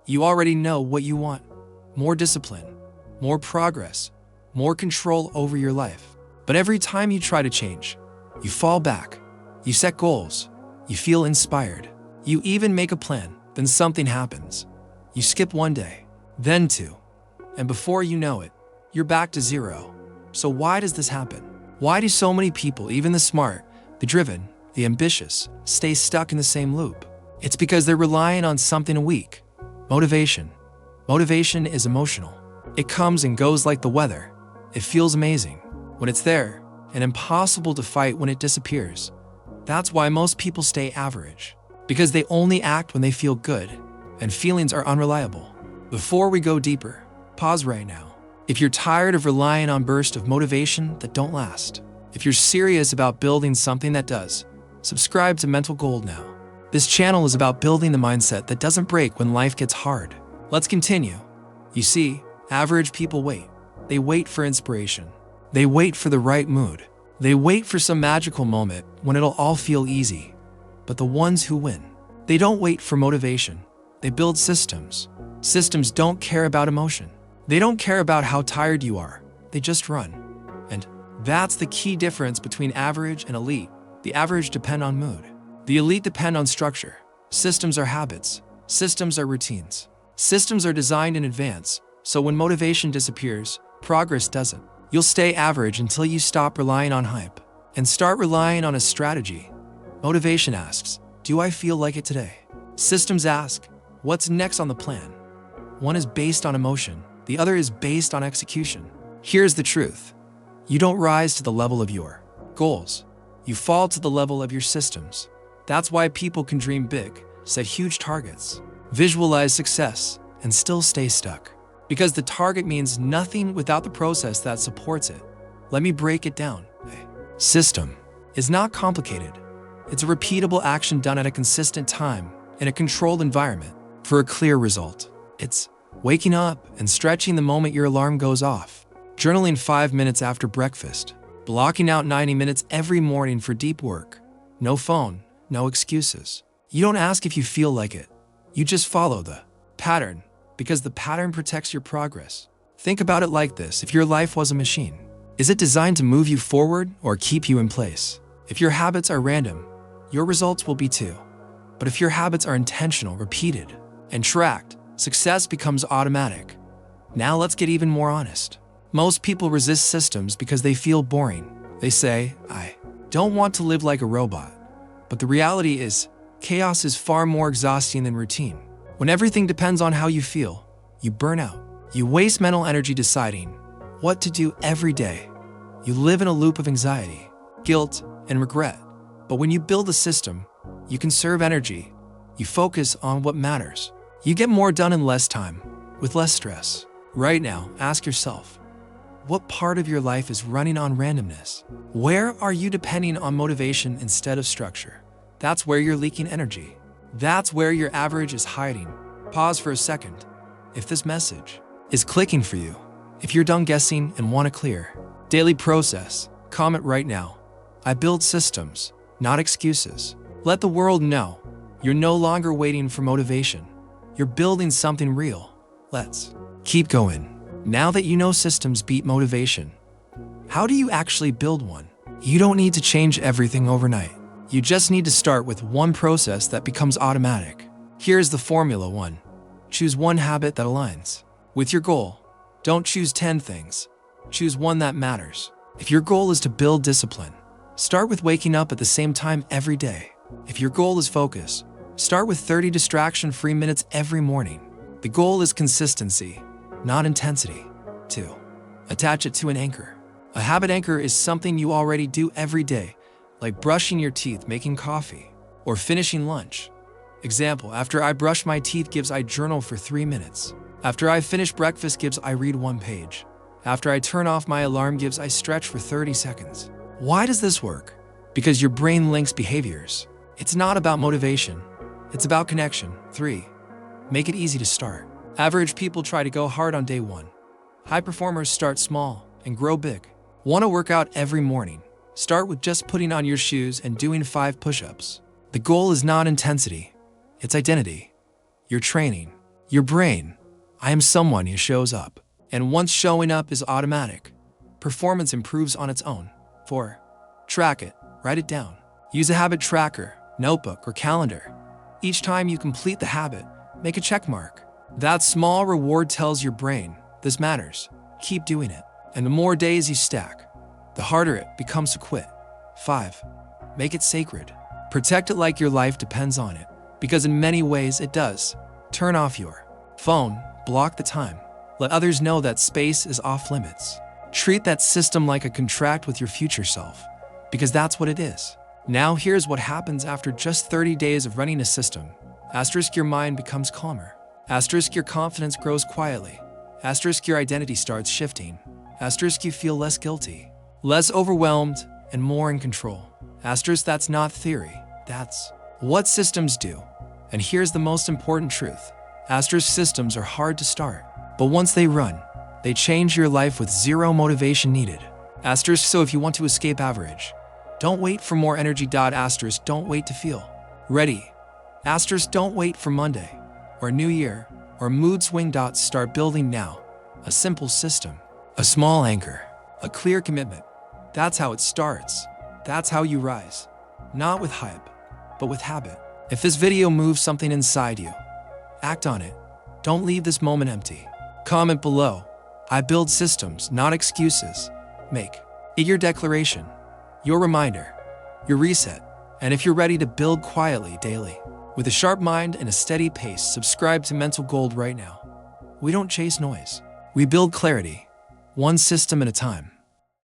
You already know what you want. More discipline, more progress, more control over your life. But every time you try to change, you fall back. You set goals. You feel inspired. You even make a plan. Then something happens. You skip one day, then two. And before you know it, you're back to zero. So why does this happen? Why do so many people, even the smart, the driven, the ambitious, stay stuck in the same loop? It's because they're relying on something weak. Motivation. Motivation is emotional. It comes and goes like the weather. It feels amazing when it's there and impossible to fight when it disappears. That's why most people stay average, because they only act when they feel good, and feelings are unreliable. Before we go deeper, pause right now. If you're tired of relying on bursts of motivation that don't last, if you're serious about building something that does, subscribe to Mental Gold now. This channel is about building the mindset that doesn't break when life gets hard. Let's continue. You see, average people wait. They wait for inspiration. They wait for the right mood. They wait for some magical moment when it'll all feel easy. But the ones who win, they don't wait for motivation. They build systems. Systems don't care about emotion. They don't care about how tired you are. They just run. And that's the key difference between average and elite. The average depend on mood. The elite depend on structure. Systems are habits. Systems are routines. Systems are designed in advance, so when motivation disappears, progress doesn't. You'll stay average until you stop relying on hype and start relying on a strategy. Motivation asks, do I feel like it today? Systems ask, what's next on the plan? One is based on emotion. The other is based on execution. Here's the truth. You don't rise to the level of your goals. You fall to the level of your systems. That's why people can dream big, set huge targets, visualize success, and still stay stuck. Because the target means nothing without the process that supports it. Let me break it down. A system is not complicated. It's a repeatable action done at a consistent time in a controlled environment for a clear result. It's waking up and stretching the moment your alarm goes off, journaling 5 minutes after breakfast, blocking out 90 minutes every morning for deep work. No phone, no excuses. You don't ask if you feel like it. You just follow the pattern, because the pattern protects your progress. Think about it like this. If your life was a machine, is it designed to move you forward or keep you in place? If your habits are random, your results will be too. But if your habits are intentional, repeated, and tracked, success becomes automatic. Now let's get even more honest. Most people resist systems because they feel boring. They say, I don't want to live like a robot. But the reality is, chaos is far more exhausting than routine. When everything depends on how you feel, you burn out. You waste mental energy deciding what to do every day. You live in a loop of anxiety, guilt, and regret. But when you build a system, you conserve energy. You focus on what matters. You get more done in less time, with less stress. Right now, ask yourself, what part of your life is running on randomness? Where are you depending on motivation instead of structure? That's where you're leaking energy. That's where your average is hiding. Pause for a second. If this message is clicking for you, if you're done guessing and want a clear daily process, comment right now. I build systems, not excuses. Let the world know you're no longer waiting for motivation. You're building something real. Let's keep going. Now that you know systems beat motivation, how do you actually build one? You don't need to change everything overnight. You just need to start with one process that becomes automatic. Here's the formula. 1. Choose one habit that aligns with your goal. Don't choose 10 things. Choose one that matters. If your goal is to build discipline, start with waking up at the same time every day. If your goal is focus, start with 30 distraction-free minutes every morning. The goal is consistency, not intensity. 2. Attach it to an anchor. A habit anchor is something you already do every day, like brushing your teeth, making coffee, or finishing lunch. Example, after I brush my teeth gives I journal for 3 minutes. After I finish breakfast gives I read 1 page. After I turn off my alarm gives I stretch for 30 seconds. Why does this work? Because your brain links behaviors. It's not about motivation. It's about connection. 3. Make it easy to start. Average people try to go hard on day 1. High performers start small and grow big. Want to work out every morning? Start with just putting on your shoes and doing 5 push-ups. The goal is not intensity. It's identity. You're training Your brain, I am someone who shows up. And once showing up is automatic, performance improves on its own. 4. Track it. Write it down. Use a habit tracker, notebook, or calendar. Each time you complete the habit, make a check mark. That small reward tells your brain, this matters. Keep doing it. And the more days you stack, the harder it becomes to quit. 5. Make it sacred. Protect it like your life depends on it, because in many ways it does. Turn off your phone, block the time. Let others know that space is off limits. Treat that system like a contract with your future self, because that's what it is. Now here's what happens after just 30 days of running a system. Asterisk, your mind becomes calmer. Asterisk, your confidence grows quietly. Asterisk, your identity starts shifting. Asterisk, you feel less guilty, less overwhelmed, and more in control. Asterisk, that's not theory. That's what systems do. And here's the most important truth. Asterisk, systems are hard to start, but once they run, they change your life with zero motivation needed. Asterisk, so if you want to escape average, don't wait for more energy. Asterisk, don't wait to feel ready. Asterisk, don't wait for Monday, or New Year, or mood swing. Start building now. A simple system, a small anchor, a clear commitment. That's how it starts. That's how you rise. Not with hype, but with habit. If this video moves something inside you, act on it. Don't leave this moment empty. Comment below. I build systems, not excuses. Make it your declaration, your reminder, your reset. And if you're ready to build quietly daily, with a sharp mind and a steady pace, subscribe to Mental Gold right now. We don't chase noise. We build clarity, one system at a time.